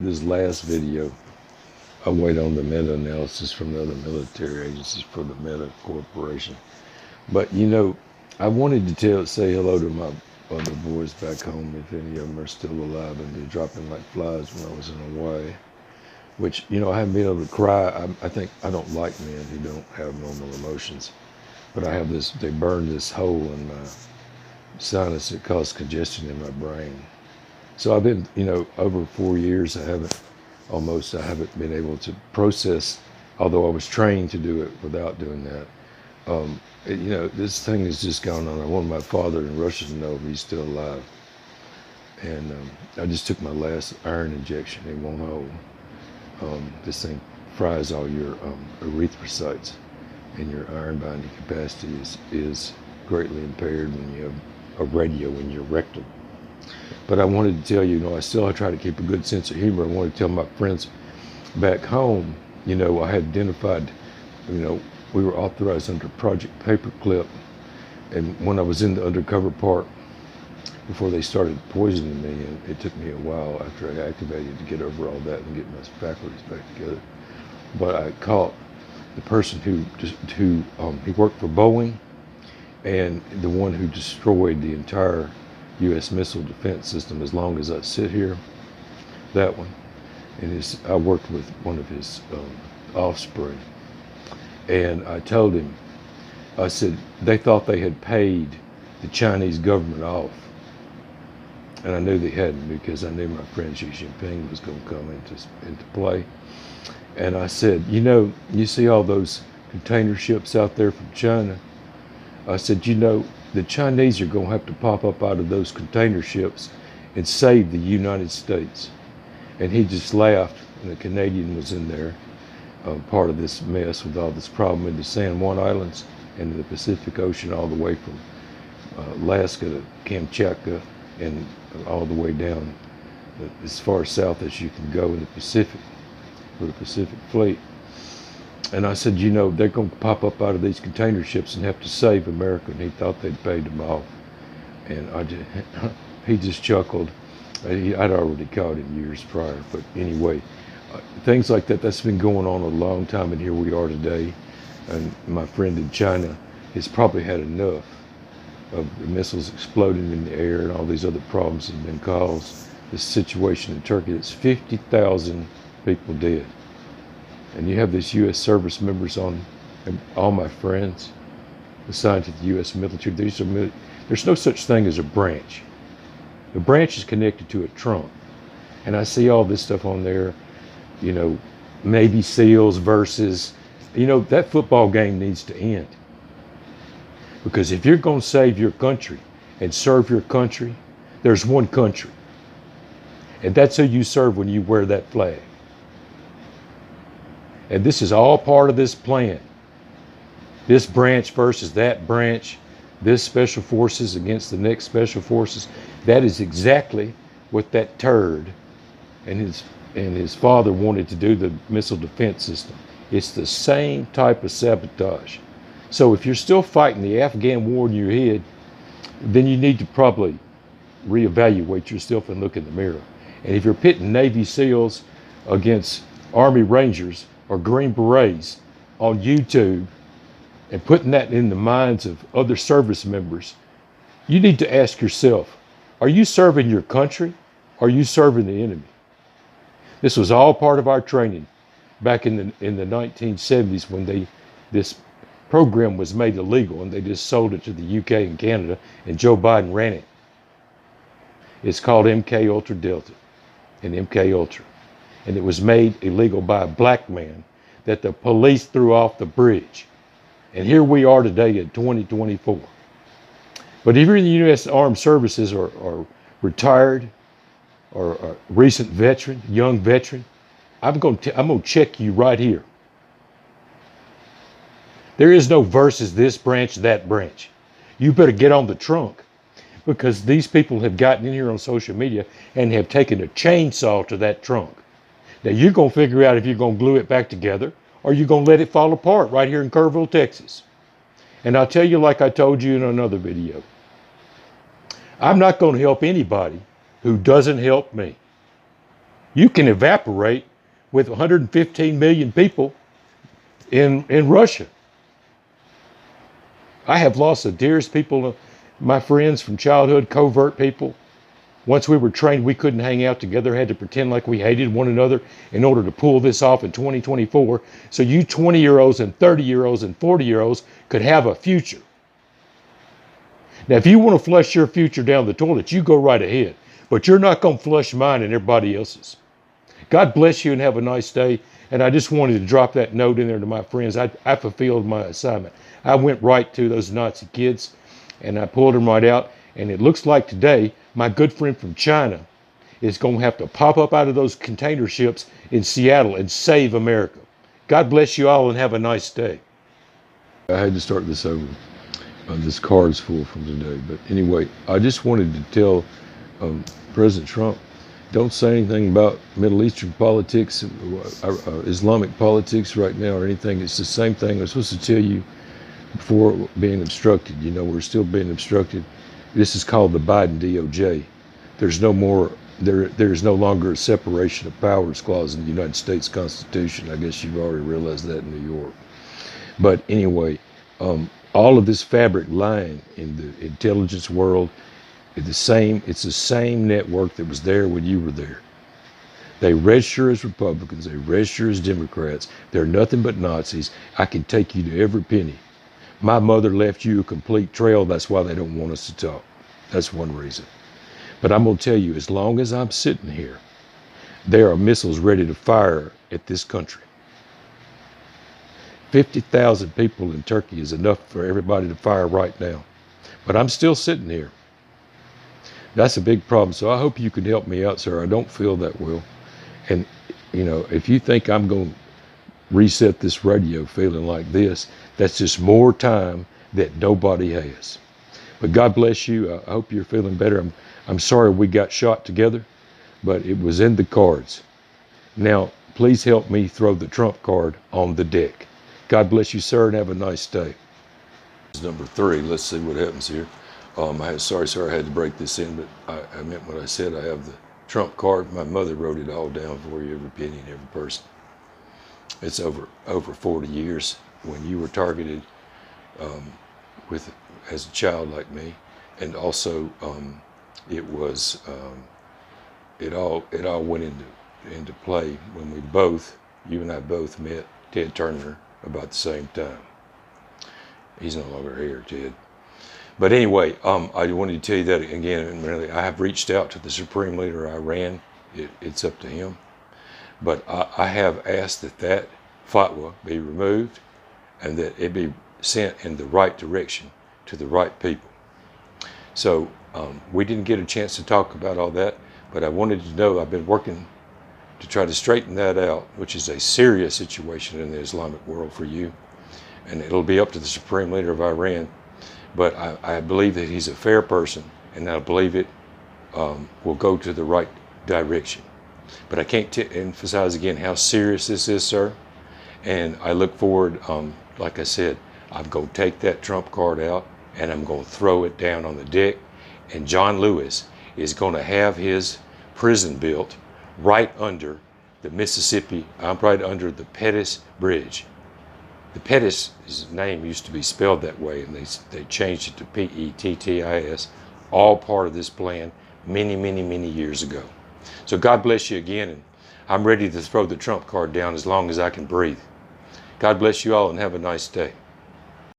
This last video, I wait on the meta-analysis from the other military agencies for the Meta Corporation. But I wanted to say hello to my other boys back home, if any of them are still alive, and they're dropping like flies when I was in Hawaii. Which, I haven't been able to cry. I think I don't like men who don't have normal emotions. But I have this, they burned this hole in my sinus that caused congestion in my brain. So I've been, over 4 years, I haven't been able to process, although I was trained to do it without doing that. This thing has just gone on. I want my father in Russia to know if he's still alive. And I just took my last iron injection. It won't hold. This thing fries all your erythrocytes, and your iron binding capacity is greatly impaired when you have a radio in your rectum. But I wanted to tell you, I try to keep a good sense of humor. I wanted to tell my friends back home, I had identified, we were authorized under Project Paperclip. And when I was in the undercover part, before they started poisoning me, and it took me a while after I activated to get over all that and get my faculties back together. But I caught the person he worked for Boeing, and the one who destroyed the entire U.S. missile defense system. As long as I sit here, that one. And I worked with one of his offspring, and I told him, I said, they thought they had paid the Chinese government off. And I knew they hadn't, because I knew my friend Xi Jinping was going to come into play. And I said, you see all those container ships out there from China? I said, the Chinese are going to have to pop up out of those container ships and save the United States. And he just laughed, and the Canadian was in there, part of this mess with all this problem in the San Juan Islands and the Pacific Ocean, all the way from Alaska to Kamchatka, and all the way down as far south as you can go in the Pacific, for the Pacific Fleet. And I said, they're going to pop up out of these container ships and have to save America. And he thought they'd paid them off. And he just chuckled. I'd already caught him years prior. But anyway, things like that's been going on a long time, and here we are today. And my friend in China has probably had enough of the missiles exploding in the air and all these other problems that have been caused. This situation in Turkey, it's 50,000 people dead. And you have these U.S. service members on, and all my friends assigned to the U.S. military. There's no such thing as a branch. The branch is connected to a trunk. And I see all this stuff on there, Navy SEALs versus, that football game needs to end. Because if you're going to save your country and serve your country, there's one country. And that's who you serve when you wear that flag. And this is all part of this plan. This branch versus that branch, this special forces against the next special forces. That is exactly what that turd and his father wanted to do, the missile defense system. It's the same type of sabotage. So if you're still fighting the Afghan war in your head, then you need to probably reevaluate yourself and look in the mirror. And if you're pitting Navy SEALs against Army Rangers or Green Berets on YouTube and putting that in the minds of other service members, you need to ask yourself, are you serving your country? Or are you serving the enemy? This was all part of our training back in the 1970s, when this program was made illegal, and they just sold it to the UK and Canada, and Joe Biden ran it. It's called MK Ultra Delta and MK Ultra. And it was made illegal by a black man that the police threw off the bridge. And here we are today in 2024. But if you're in the U.S. Armed Services, or retired, or a recent veteran, young veteran, I'm going to check you right here. There is no versus this branch, that branch. You better get on the trunk, because these people have gotten in here on social media and have taken a chainsaw to that trunk. Now you're going to figure out if you're going to glue it back together, or you're going to let it fall apart right here in Kerrville, Texas. And I'll tell you, like I told you in another video, I'm not going to help anybody who doesn't help me. You can evaporate with 115 million people in Russia. I have lost the dearest people, my friends from childhood, covert people. Once we were trained, we couldn't hang out together, had to pretend like we hated one another in order to pull this off in 2024. So you 20-year-olds and 30-year-olds and 40-year-olds could have a future. Now, if you want to flush your future down the toilet, you go right ahead. But you're not going to flush mine and everybody else's. God bless you and have a nice day. And I just wanted to drop that note in there to my friends. I fulfilled my assignment. I went right to those Nazi kids and I pulled them right out. And it looks like today, my good friend from China is going to have to pop up out of those container ships in Seattle and save America. God bless you all and have a nice day. I had to start this over. This card's full from today. But anyway, I just wanted to tell President Trump, don't say anything about Middle Eastern politics, Islamic politics right now or anything. It's the same thing I was supposed to tell you before being obstructed. You know, we're still being obstructed. This is called the Biden DOJ. There's no more, there's no longer a separation of powers clause in the United States Constitution. I guess you've already realized that in New York. But anyway, all of this fabric lying in the intelligence world, it's the same network that was there when you were there. They register as Republicans, they register as Democrats. They're nothing but Nazis. I can take you to every penny. My mother left you a complete trail. That's why they don't want us to talk. That's one reason. But I'm going to tell you, as long as I'm sitting here, there are missiles ready to fire at this country. 50,000 people in Turkey is enough for everybody to fire right now. But I'm still sitting here. That's a big problem. So I hope you can help me out, sir. I don't feel that well. And, you know, if you think I'm going to reset this radio feeling like this, that's just more time that nobody has. But God bless you. I hope you're feeling better. I'm sorry we got shot together, but it was in the cards. Now, please help me throw the Trump card on the deck. God bless you, sir, and have a nice day. Number 3. Let's see what happens here. Sorry, sir, I had to break this in, but I meant what I said. I have the Trump card. My mother wrote it all down for you, every penny and every person. It's over 40 years when you were targeted as a child like me, and also it all went into play when you and I both met Ted Turner about the same time. He's no longer here, Ted. But anyway, I wanted to tell you that again. And really, I have reached out to the Supreme Leader of Iran. It's up to him. But I have asked that fatwa be removed and that it be sent in the right direction to the right people. So we didn't get a chance to talk about all that, but I wanted to know I've been working to try to straighten that out, which is a serious situation in the Islamic world for you. And it'll be up to the Supreme Leader of Iran. But I believe that he's a fair person, and I believe it will go to the right direction. But I can't emphasize again how serious this is, sir. And I look forward, like I said, I'm going to take that Trump card out, and I'm going to throw it down on the deck. And John Lewis is going to have his prison built right under the Mississippi, right under the Pettus Bridge. The Pettis, his name used to be spelled that way, and they changed it to Pettis, all part of this plan many, many, many years ago. So God bless you again, and I'm ready to throw the Trump card down as long as I can breathe. God bless you all and have a nice day.